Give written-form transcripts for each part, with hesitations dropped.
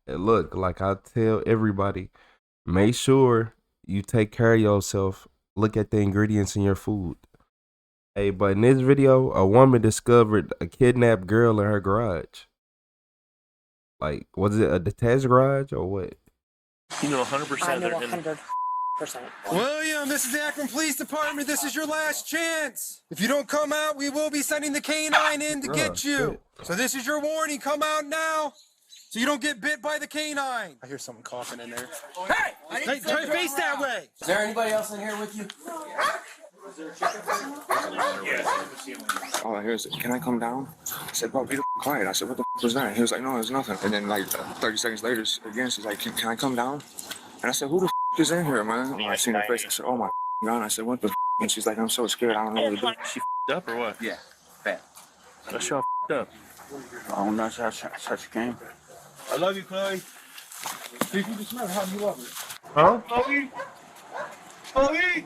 And look, like I tell everybody, make sure you take care of yourself. Look at the ingredients in your food. Hey, but in this video, a woman discovered a kidnapped girl in her garage. Like, was it a detached garage or what? You know 100%. I know 100%. William, this is the Akron Police Department. This is your last chance. If you don't come out, we will be sending the canine in to get you. So this is your warning. Come out now so you don't get bit by the canine. I hear someone coughing in there. Hey! Turn your face that way. Is there anybody else in here with you? All I hear is, can I come down? I said, bro, be the quiet. I said, what the was that? He was like, no, there's nothing. And then like 30 seconds later, again, she's like, can I come down? And I said, who the is in here, man? And I seen her face. I said, oh my God. I said, what the And she's like, I'm so scared. I don't know what to do. She up or what? Yeah, bad. That's y'all up. Oh, no, such a game. I love you, Chloe. If you just remember how you love her. Huh? Chloe? Chloe?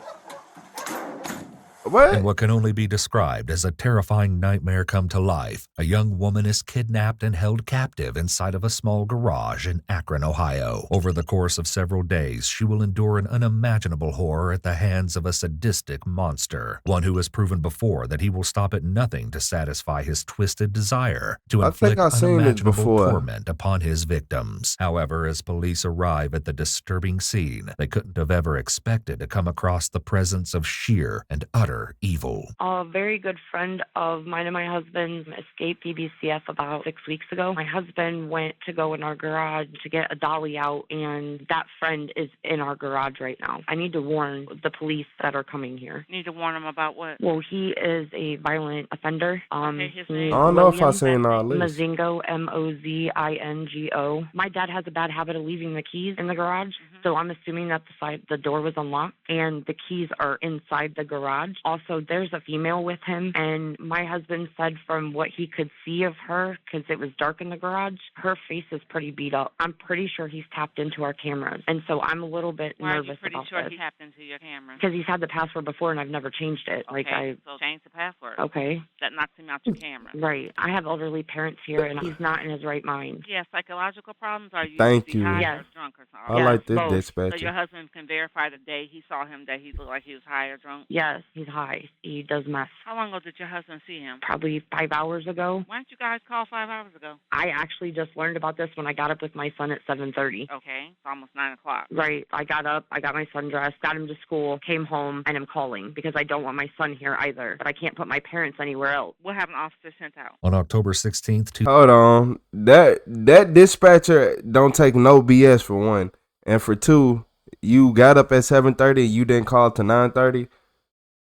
What? In what can only be described as a terrifying nightmare come to life, a young woman is kidnapped and held captive inside of a small garage in Akron, Ohio. Over the course of several days, she will endure an unimaginable horror at the hands of a sadistic monster, one who has proven before that he will stop at nothing to satisfy his twisted desire to inflict unimaginable torment upon his victims. However, as police arrive at the disturbing scene, they couldn't have ever expected to come across the presence of sheer and utter evil. A very good friend of mine and my husband escaped BBCF about 6 weeks ago. My husband went to go in our garage to get a dolly out, and that friend is in our garage right now. I need to warn the police that are coming here. Need to warn them about what? Well, he is a violent offender. Okay, his name? I don't know if I've seen all this. Mozingo, Mozingo. My dad has a bad habit of leaving the keys in the garage, so I'm assuming that the door was unlocked, and the keys are inside the garage. Also, there's a female with him, and my husband said from what he could see of her, because it was dark in the garage, her face is pretty beat up. I'm pretty sure he's tapped into our cameras, and so I'm a little bit nervous about this. Why are you pretty sure he tapped into your camera? Because he's had the password before, and I've never changed it. Okay, so change the password. Okay. That knocks him out your camera. Right. I have elderly parents here, and he's not in his right mind. Yeah, psychological problems? Are you Thank you. high or drunk or something? I like this both. dispatcher. So your husband can verify the day he saw him that he looked like he was high or drunk? Yes, he's high. He does meth. How long ago did your husband see him? Probably 5 hours ago. Why didn't you guys call 5 hours ago? I actually just learned about this when I got up with my son at 7:30. Okay, it's almost 9 o'clock. Right. I got up, I got my son dressed, got him to school, came home, and I'm calling because I don't want my son here either. But I can't put my parents anywhere else. What have an officer sent out? On October 16th, Hold on. That dispatcher don't take no BS for one. And for two, you got up at 7:30 and you didn't call to 9:30.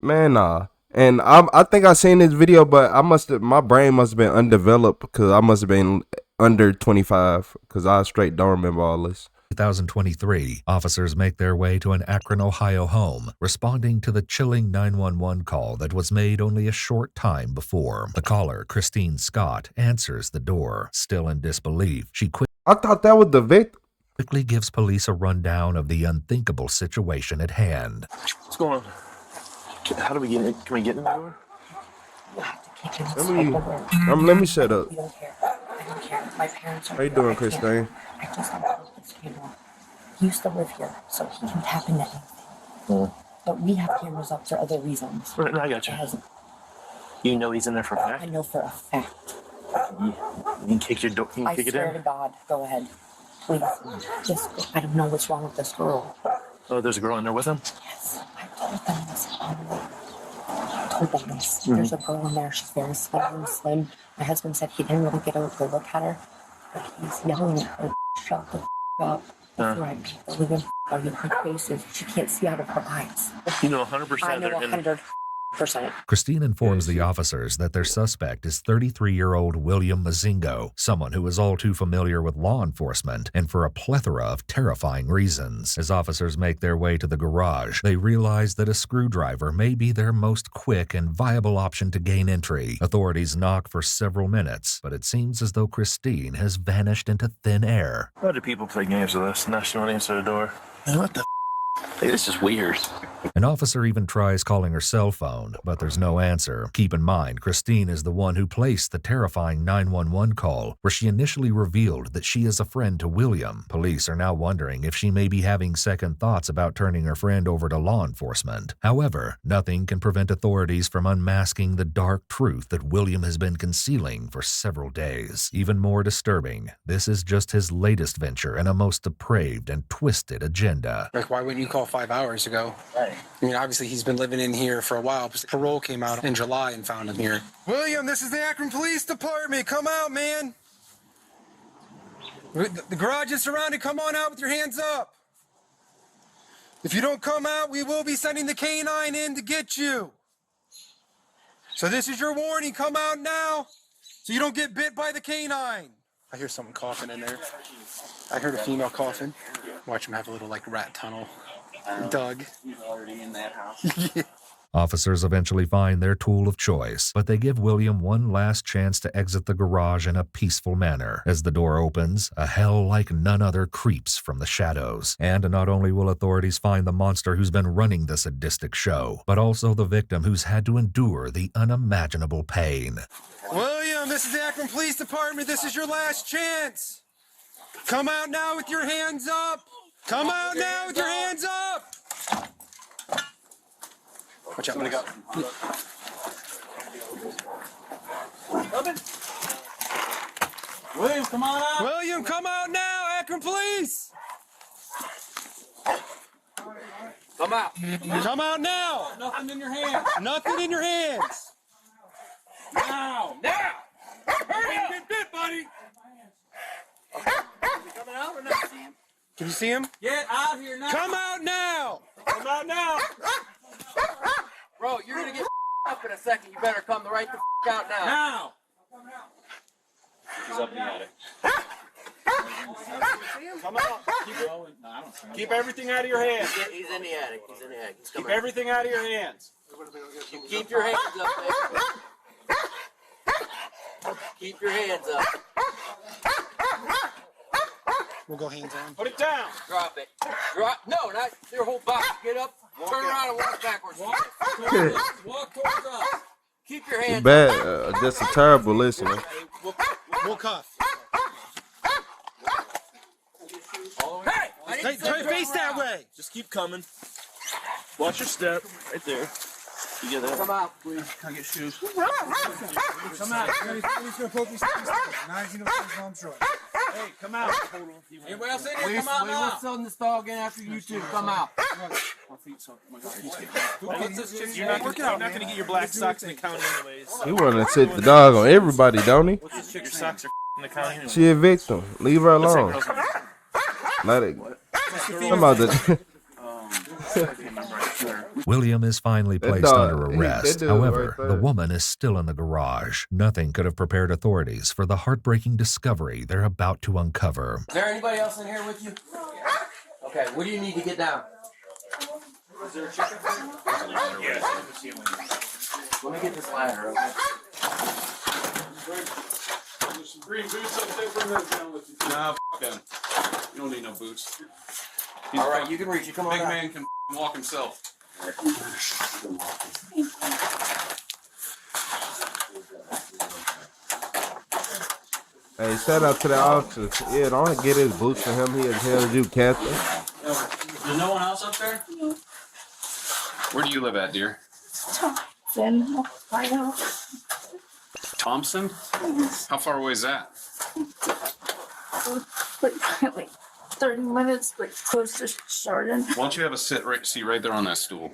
Man, nah. And I think I seen this video, but my brain must have been undeveloped because I must have been under 25 because I straight don't remember all this. 2023, officers make their way to an Akron, Ohio home, responding to the chilling 911 call that was made only a short time before. The caller, Christine Scott, answers the door. Still in disbelief, she I thought that was the victim. quickly gives police a rundown of the unthinkable situation at hand. What's going on? How do we get in? Can we get in the door? You have to kick him inside the room. Let me shut up. We don't care. I don't care. My parents are How you doing, Christine? I just don't know this camera. He used to live here, so he can tap into anything. But we have cameras up for other reasons. Right, I got you. You know he's in there for a fact? I know for a fact. You can kick your door. You can kick it in. I swear to God, go ahead. Please. I don't know what's wrong with this girl. Oh, there's a girl in there with him? Yes, I told them this. I told them this. There's a girl in there. She's very slim. My husband said he didn't really get a good look at her, but he's yelling at her, shut the up. Before I beat the living out of her faces. She can't see out of her eyes. You know 100% I know they're in 100%. Christine informs the officers that their suspect is 33-year-old William Mozingo, someone who is all too familiar with law enforcement and for a plethora of terrifying reasons. As officers make their way to the garage, they realize that a screwdriver may be their most quick and viable option to gain entry. Authorities knock for several minutes, but it seems as though Christine has vanished into thin air. Why do people play games with us? Now she won't answer the door. Man, what the Hey, this is weird. An officer even tries calling her cell phone, but there's no answer. Keep in mind, Christine is the one who placed the terrifying 911 call, where she initially revealed that she is a friend to William. Police are now wondering if she may be having second thoughts about turning her friend over to law enforcement. However, nothing can prevent authorities from unmasking the dark truth that William has been concealing for several days. Even more disturbing, this is just his latest venture in a most depraved and twisted agenda. Like, why wouldn't you call 5 hours ago? Right. I mean, obviously, he's been living in here for a while. Parole came out in July and found him here. William, this is the Akron Police Department. Come out, man. The garage is surrounded. Come on out with your hands up. If you don't come out, we will be sending the canine in to get you. So this is your warning. Come out now so you don't get bit by the canine. I hear someone coughing in there. I heard a female coughing. Watch him have a little, like, rat tunnel. Doug. He's already in that house. Yeah. Officers eventually find their tool of choice, but they give William one last chance to exit the garage in a peaceful manner. As the door opens, a hell like none other creeps from the shadows. And not only will authorities find the monster who's been running the sadistic show, but also the victim who's had to endure the unimaginable pain. William, this is the Akron Police Department. This is your last chance. Come out now with your hands up. Come out now with your hands up. Watch out. I'm gonna go. William, come on out. William, come out now. Akron Police. Come out. Come out now. Nothing in your hand. Nothing in your hands. Now. Now. Hurry up. Get bit, buddy. Coming out or not? See him? Can you see him? Get out here now. Come out now. Come out now. Bro, you're gonna get up in a second. You better come right the out now. Now. He's up in the attic. Come out. Keep everything out of your hands. He's in the attic. He's in the attic. He's Keep coming. everything out of your hands. Keep your hands up, baby. Keep your hands up. We'll go hands on. Put it down. Drop it. Drop. No, not your whole body. Get up. Turn around and walk backwards. Walk towards us. Keep your hands Bad, just a terrible listener. We'll cuff. Hey! I didn't say Turn turn face that around. way. Just keep coming. Watch your step. Right there. You get that? Come out, please. Can I get shoes? Come out. He's gonna poke me. Now he's gonna put his mom's short. Hey, come out. Anybody else in here? Come out now. We're selling this dog in after you two. Come out. You're not going to get your black socks in the county anyways. He wanna sit the dog on everybody, don't he? Your socks are in the county anyways. She a victim. Leave her alone. Let it. I'm about to. William is finally That placed dog, under that arrest. dude However, right the there. woman is still in the garage. Nothing could have prepared authorities for the heartbreaking discovery they're about to uncover. Is there anybody else in here with you? Okay, what do you need to get down? Is there a chicken? Let me get this ladder, okay? There's some green boots up there. Bring those down with you. Nah, f them. You don't need no boots. All right, you can reach it. Come on Big out. man can walk himself. Hey, shout out to the officers. Yeah, don't get his boots for him. He has hell to do, Captain. There's no one else up there? Where do you live at, dear? Thompson, Ohio. Thompson? How far away is that? Like 30 minutes, like close to Chardon. Why don't you have a seat right there on that stool?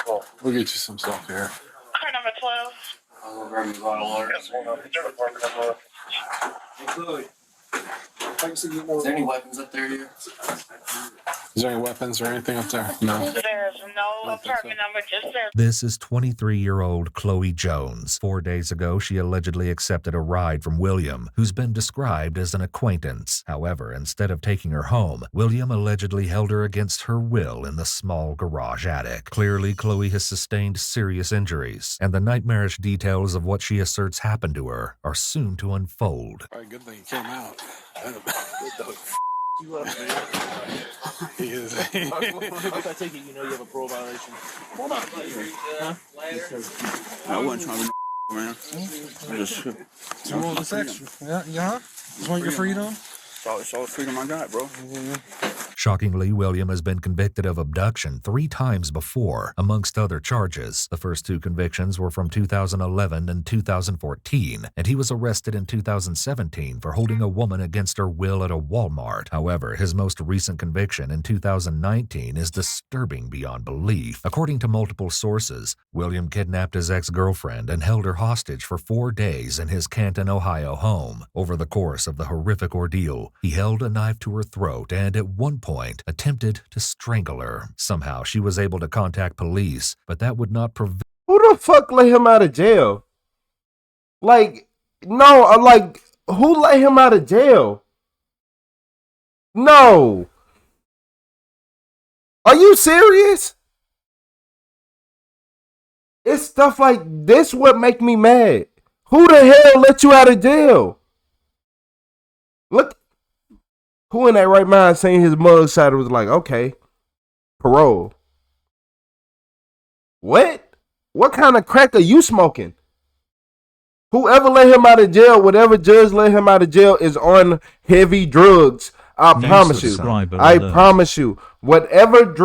Oh, we'll get you some stuff here. Car number 12. I'll grab me a bottle of water. Is there any weapons up there, dear? Is there any weapons or anything up there? No. There's no apartment number, just there. This is 23-year-old Chloe Jones. 4 days ago, she allegedly accepted a ride from William, who's been described as an acquaintance. However, instead of taking her home, William allegedly held her against her will in the small garage attic. Clearly, Chloe has sustained serious injuries, and the nightmarish details of what she asserts happened to her are soon to unfold. All right, good thing you came out. You up, man? He is. If I take it, you know you have a parole violation. Hold on, buddy. Huh? I wasn't trying to man. I just You want this extra? Yeah? You want your freedom? it's all the freedom I got, bro. Shockingly, William has been convicted of abduction 3 times before, amongst other charges. The first 2 convictions were from 2011 and 2014, and he was arrested in 2017 for holding a woman against her will at a Walmart. However, his most recent conviction in 2019 is disturbing beyond belief. According to multiple sources, William kidnapped his ex-girlfriend and held her hostage for 4 days in his Canton, Ohio home. Over the course of the horrific ordeal, he held a knife to her throat and at one point attempted to strangle her. Somehow she was able to contact police, but that would not prevent. Who the fuck let him out of jail? Like, no, like, who let him out of jail? No. Are you serious? It's stuff like this what make me mad. Who the hell let you out of jail? Look. Who in that right mind saying his mugshot was like, okay, parole? What? What kind of crack are you smoking? Whoever let him out of jail, whatever judge let him out of jail is on heavy drugs. I promise you. I promise you. Whatever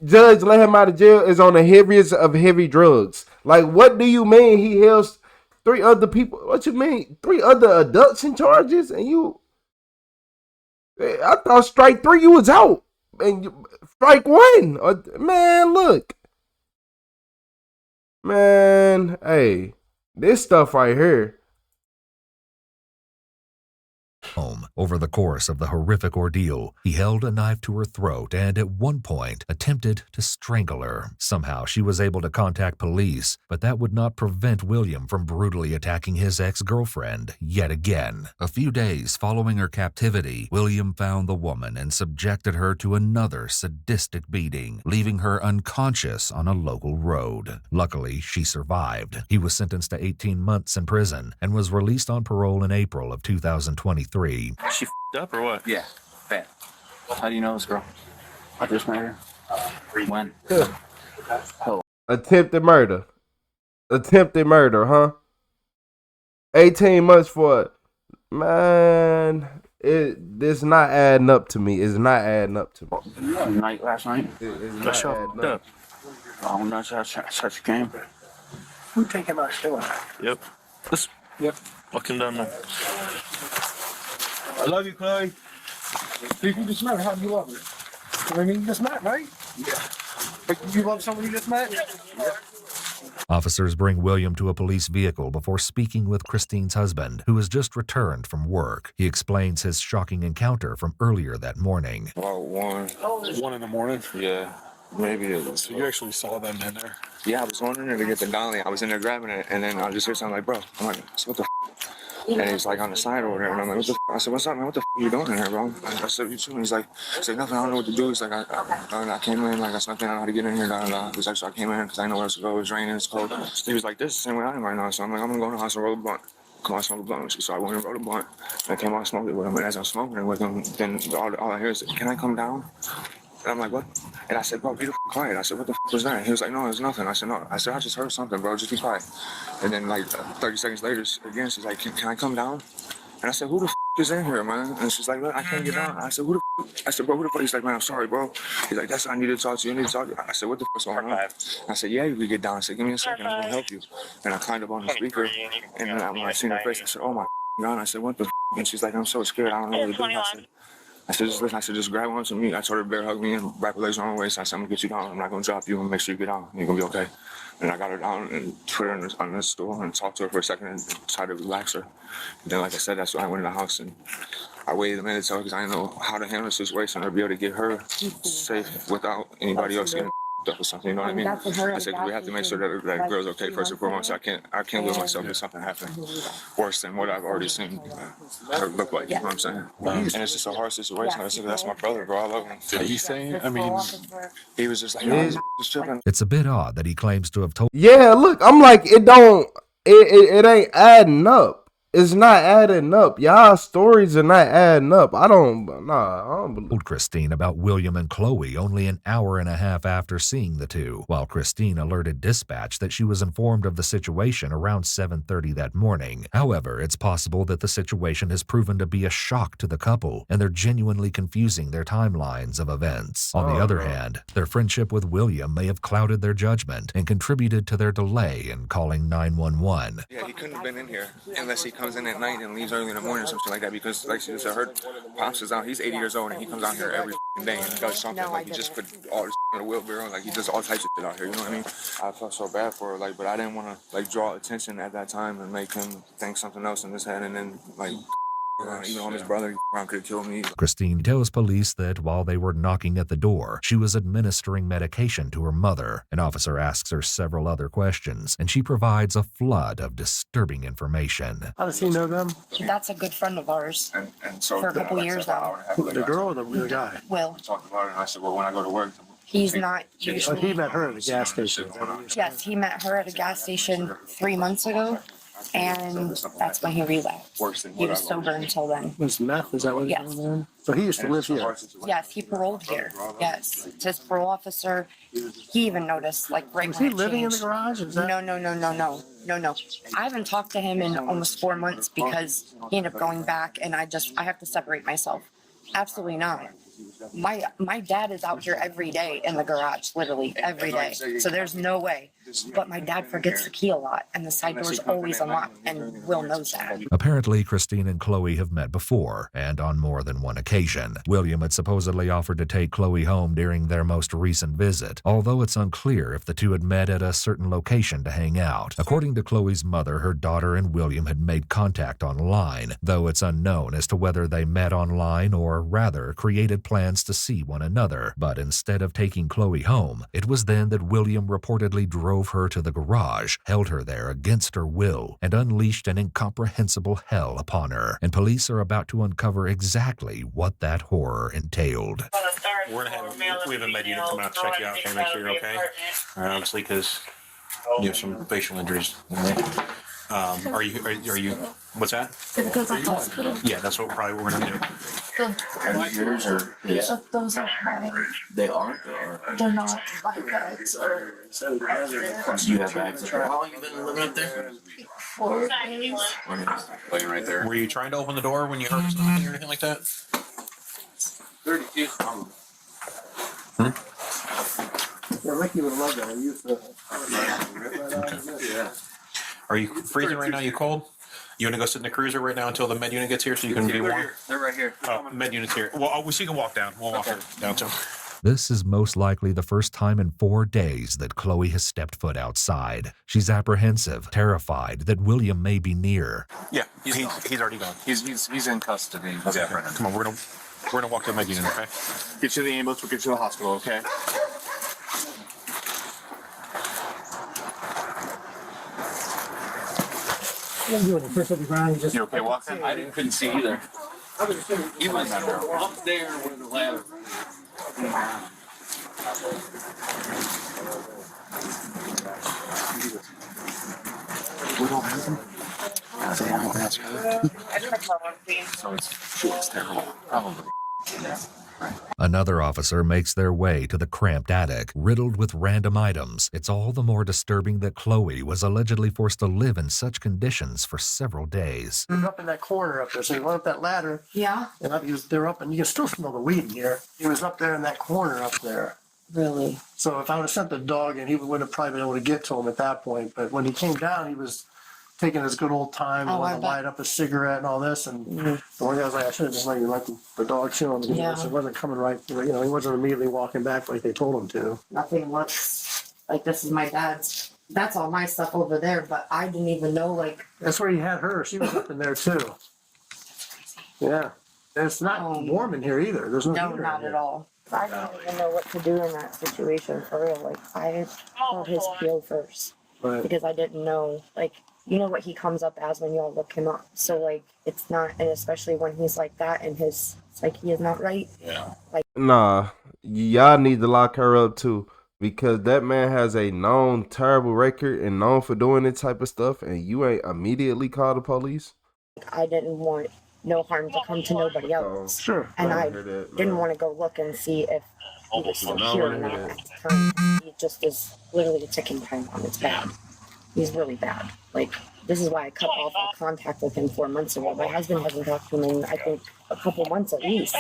judge let him out of jail is on the heaviest of heavy drugs. Like, what do you mean he held 3 other people? What you mean? 3 other abduction charges? And you... I thought strike 3 you was out, and strike 1, man. Look, man. Hey, this stuff right here. Home. Over the course of the horrific ordeal, he held a knife to her throat and at one point attempted to strangle her. Somehow she was able to contact police, but that would not prevent William from brutally attacking his ex-girlfriend yet again. A few days following her captivity, William found the woman and subjected her to another sadistic beating, leaving her unconscious on a local road. Luckily, she survived. He was sentenced to 18 months in prison and was released on parole in April of 2023. She f***ed up or what? Yeah, bad. How do you know this girl? I just met her. When? Attempted murder. Attempted murder, huh? 18 months for it. Man, this not adding up to me. It's not adding up to me. Last night? It's not adding up. Oh, that's such a game. Who take him out still? Yep. Yep. Fucking done now. I love you, Chloe. If you just met her, how do you love her? I mean, you just met, right? Yeah. But you love someone you just met? Yeah. Officers bring William to a police vehicle before speaking with Christine's husband, who has just returned from work. He explains his shocking encounter from earlier that morning. About 1 in the morning? Yeah, maybe it was. So you actually saw them in there? Yeah, I was going in there to get the dolly. I was in there grabbing it, and then I just hear something like, bro. I'm like, what the f? And he's like on the side over there, and I'm like, what the f? I said, what's up, man? What the f are you doing in here, bro? I said, you too. He's like, nothing, I don't know what to do. He's like, I came in, like, I said, I don't know how to get in here, He's like, so I came in because I know where else to go. It was raining, it's cold. He was like, this is the same way I am right now. So I'm like, I'm going to go in the house and roll a blunt. Come on, smoke a blunt. So I went and rolled a blunt. And I came out and smoked it with him. And as I'm smoking it with him, then all I hear is, can I come down? And I'm like, what? And I said, bro, be the f quiet. I said, what the f was that? He was like, no, it's nothing. I said, no. I said, I just heard something, bro. Just be quiet. And then, like, 30 seconds later, again, she's like, can I come down? And I said, who the f is in here, man? And she's like, look, I can't get down. I said, who the f? I said, bro, who the f? He's like, man, I'm sorry, bro. He's like, that's I need to talk to you. I need to talk to you. I said, what the f is going on? I said, yeah, you can get down. I said, give me a second. I'm going to help you. And I climbed up on the speaker. And then when I seen her face, I said, oh, my God. I said, what the f? And she's like, I'm so scared. I don't know what to do. I said, just listen. I said, just grab onto me. I told her to bear hug me and wrap her legs around my waist. I said, I'm going to get you down. I'm not going to drop you. I'm going to make sure you get down. You're going to be okay. And I got her down and put her on this stool and talked to her for a second and tried to relax her. And then, like I said, that's when I went in the house and I waited a minute to her because I didn't know how to handle the situation or be able to get her safe without anybody else getting up or something. You know what I mean? I said, we have to make sure that girl's okay first and foremost. I can't let myself if something happen worse than what I've already seen her look like. You know what I'm saying? And it's just a hard situation. I said, that's my brother, bro. I love him. Did he say? I mean, he was just like, no, he's just tripping. It's a bit odd that he claims to have told. Yeah, look, I'm like, it ain't adding up. it's not adding up. Y'all stories are not adding up. I don't believe. Told Christine about William and Chloe only an hour and a half after seeing the two, while Christine alerted dispatch that she was informed of the situation around 7:30 that morning. However, it's possible that the situation has proven to be a shock to the couple, and they're genuinely confusing their timelines of events. On the other hand, their friendship with William may have clouded their judgment and contributed to their delay in calling 911. Yeah, he couldn't have been in here unless he comes in at night and leaves early in the morning or something like that, because like she said, her pops is out, he's 80 years old and he comes out here every day and does something. Like he just put all this in a wheelbarrow, like he does all types of shit out here, you know what I mean? I felt so bad for her, like, but I didn't want to like draw attention at that time and make him think something else in his head, and then like even on his brother, he could have killed me. Christine tells police that while they were knocking at the door, she was administering medication to her mother. An officer asks her several other questions, and she provides a flood of disturbing information. How does he know them? That's a good friend of ours And so for a couple years now. The girl or the guy? Will. We talked about it, and I said, well, when I go to work, He's not Oh, usually. he met her at the gas station. Yes, he met her at a gas station 3 months ago, and that's when he relapsed. He was sober until then. Was meth? Is that what Yes. was going on? So he used to live here. Yes, he paroled here. Yes, his parole officer. He even noticed, like, right Was when he it living in the changed. garage? Is that? No. I haven't talked to him in almost 4 months because he ended up going back, and I have to separate myself. Absolutely not. My dad is out here every day in the garage, literally every day. So there's no way. But my dad forgets the key a lot, and the side door is always unlocked, and Will knows that. Apparently, Christine and Chloe have met before, and on more than one occasion. William had supposedly offered to take Chloe home during their most recent visit, although it's unclear if the two had met at a certain location to hang out. According to Chloe's mother, her daughter and William had made contact online, though it's unknown as to whether they met online or rather created plans to see one another. But instead of taking Chloe home, it was then that William reportedly drove her to the garage, held her there against her will, and unleashed an incomprehensible hell upon her. And police are about to uncover exactly what that horror entailed. We're gonna have we have a med unit come out to check you out, okay, make sure you're okay. Obviously, because you have some facial injuries. Are you? What's that? It goes to the hospital. Yeah, that's what probably we're gonna do. Those are mine. They are? They're not my bags. Or Do you have bags? How long you been living up there? 4 days. Laying right there. Were you trying to open the door when you heard something or anything like that? 32. Yeah, Ricky would love that. I used to. Yeah. Are you freezing right now? You cold? You want to go sit in the cruiser right now until the med unit gets here so you can be warm? They're right here. Med unit's here. Well, so you can walk down. We'll walk down to them. This is most likely the first time in 4 days that Chloe has stepped foot outside. She's apprehensive, terrified that William may be near. Yeah, he's already gone. He's in custody. Okay, come on, we're gonna walk to the med unit, okay? Get you to the ambulance, we'll get you to the hospital, okay? What are you doing? You push up the ground, you just. You okay walking? I couldn't see either. He was up there with the ladder. What all happened? They haven't asked her. So it's terrible. Probably. Another officer makes their way to the cramped attic, riddled with random items. It's all the more disturbing that Chloe was allegedly forced to live in such conditions for several days. He was up in that corner up there, so he went up that ladder. Yeah, And up, they're up, and you can still smell the weed in here. He was up there in that corner up there. really. So if I would have sent the dog in, he would have probably been able to get to him at that point. But when he came down, he was taking his good old time, Oh, wanted I to bet. light up a cigarette and all this. And the one guy was like, I should have just let you let the dog chill him. Yeah. He wasn't coming right, he wasn't immediately walking back like they told him to. Nothing looks like this is my dad's. That's all my stuff over there, but I didn't even know, like. That's where he had her. She was up in there too. Yeah. And it's not warm in here either. There's no No, heater not in at here. all. I didn't even know what to do in that situation for real. Like, I called his PO first But because I didn't know, like, you know what he comes up as when y'all look him up. So, like, it's not, and especially when he's like that and his psyche is not right. Yeah. Nah, y'all need to lock her up too, because that man has a known terrible record and known for doing this type of stuff, and you ain't immediately call the police. I didn't want no harm to come to nobody else. Sure. And I hear that, didn't man. want to go look and see if he was still No, I here wanna or hear not that. at the time. He just is literally a ticking time bomb. It's bad. He's really bad. Like, this is why I cut off all contact with him 4 months ago. My husband hasn't talked to him in, I think, a couple months at least.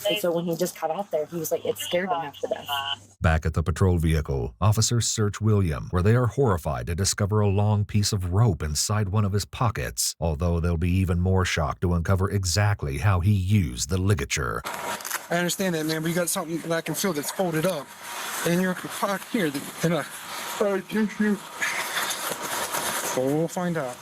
And so when he just cut off there, he was like, it scared him half to death. Back at the patrol vehicle, officers search William, where they are horrified to discover a long piece of rope inside one of his pockets, although they'll be even more shocked to uncover exactly how he used the ligature. I understand that, man, but you got something that I can feel that's folded up in your pocket here. And so we'll find out.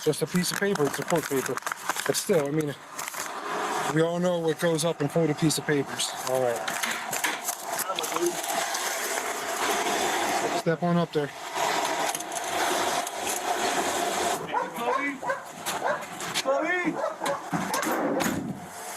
Just a piece of paper. It's a court paper. But still, I mean, we all know what goes up in folded piece of papers. All right. Step on up there.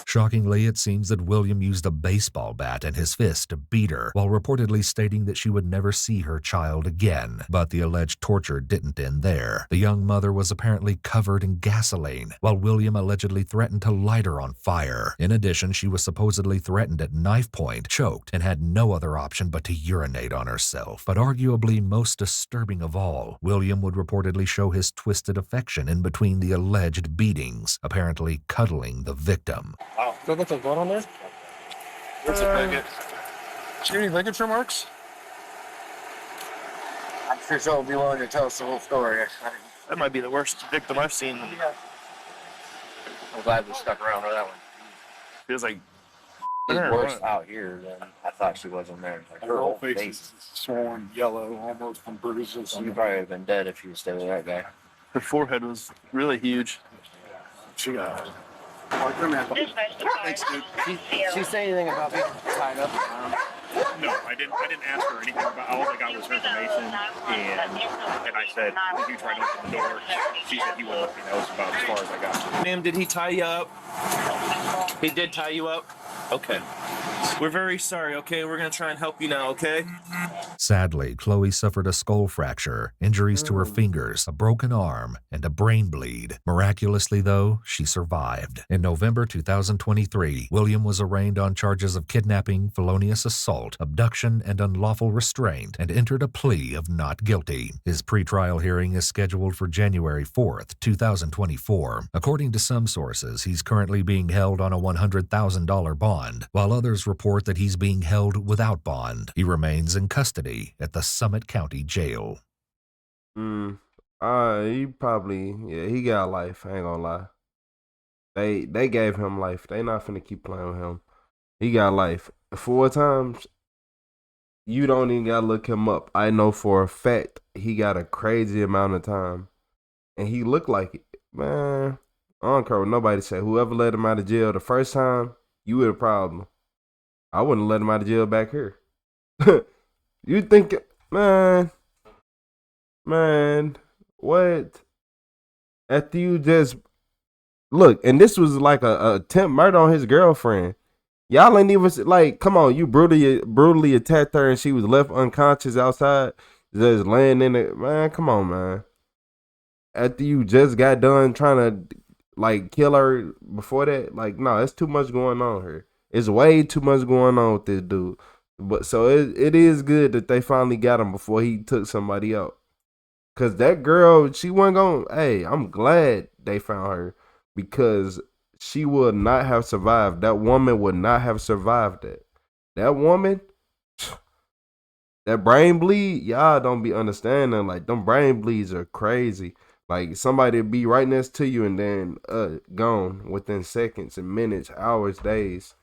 Shockingly, it seems that William used a baseball bat in his fist to beat her, while reportedly stating that she would never see her child again. But the alleged torture didn't end there. The young mother was apparently covered in gasoline, while William allegedly threatened to light her on fire. In addition, she was supposedly threatened at knife point, choked, and had no other option but to urinate on herself. But arguably most disturbing of all, William would reportedly show his twisted affection in between the alleged beatings, apparently cuddling the victim. Wow. Does that look like blood on there? Where's the packet? See any ligature marks? I'm sure she'll be willing to tell us the whole story. That might be the worst victim I've seen. Yeah. I'm glad we stuck around for that one. Feels like She's worse out here than I thought she was in there. Like, her whole face is swollen, yellow, almost from bruises. She probably have been dead if she was still with that guy. her forehead was really huge. She got it. Thanks, dude. She say anything about being tied up? No, I didn't ask her anything about. All I got was her information, and I said, "Did you try to open the door?" She said he wouldn't let me know. It's about as far as I got. Ma'am, did he tie you up? He did tie you up? Okay. We're very sorry, okay? We're going to try and help you now, okay? Sadly, Chloe suffered a skull fracture, injuries to her fingers, a broken arm, and a brain bleed. Miraculously, though, she survived. In November 2023, William was arraigned on charges of kidnapping, felonious assault, abduction, and unlawful restraint, and entered a plea of not guilty. His pretrial hearing is scheduled for January 4th, 2024. According to some sources, he's currently being held on a $100,000 bond, while others report that he's being held without bond. He remains in custody at the Summit County Jail. He probably, he got life. I ain't gonna lie. They gave him life. They not finna keep playing with him. He got life. 4 times, you don't even gotta look him up. I know for a fact he got a crazy amount of time. And he looked like it. Man, I don't care what nobody say. Whoever let him out of jail the first time, you were the problem. I wouldn't let him out of jail back here. You think, man, what? After you just, look, and this was like a attempt murder on his girlfriend. Y'all ain't even, like, come on, you brutally attacked her and she was left unconscious outside, just laying in it. Man, come on, man. After you just got done trying to, like, kill her before that, like, no, it's too much going on here. It's way too much going on with this dude. But so it is good that they finally got him before he took somebody out. Cause that girl, she wasn't going, hey, I'm glad they found her because she would not have survived. That woman would not have survived that. That woman, that brain bleed, y'all don't be understanding. Like, them brain bleeds are crazy. Like, somebody be right next to you and then gone within seconds and minutes, hours, days.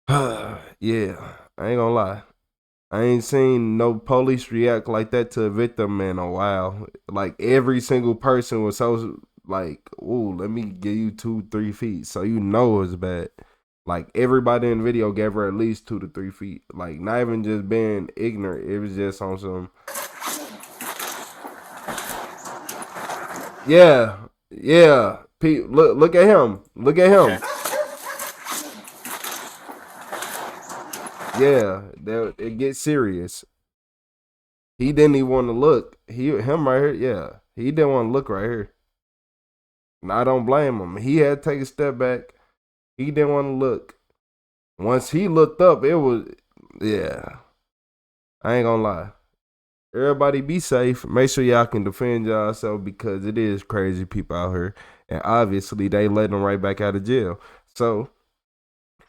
Yeah, I ain't gonna lie. I ain't seen no police react like that to a victim in a while. Like, every single person was so, like, ooh, let me give you 2-3 feet so you know it's bad. Like, everybody in the video gave her at least 2 to 3 feet. Like, not even just being ignorant. It was just on some, yeah. Look at him. Look at him. Okay. Yeah, it gets serious. He didn't even want to look. Him right here, yeah. He didn't want to look right here. And I don't blame him. He had to take a step back. He didn't want to look. Once he looked up, it was, yeah. I ain't gonna lie. Everybody be safe. Make sure y'all can defend yourself because it is crazy people out here. And obviously, they let them right back out of jail. So,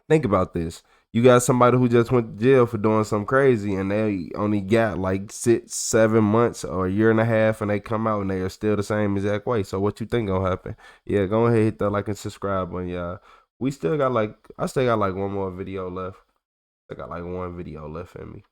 think about this. You got somebody who just went to jail for doing something crazy and they only got like 6-7 months or a year and a half and they come out and they are still the same exact way. So what you think gonna happen? Yeah, go ahead, hit that like and subscribe button, y'all. I still got like one more video left. I got like one video left in me.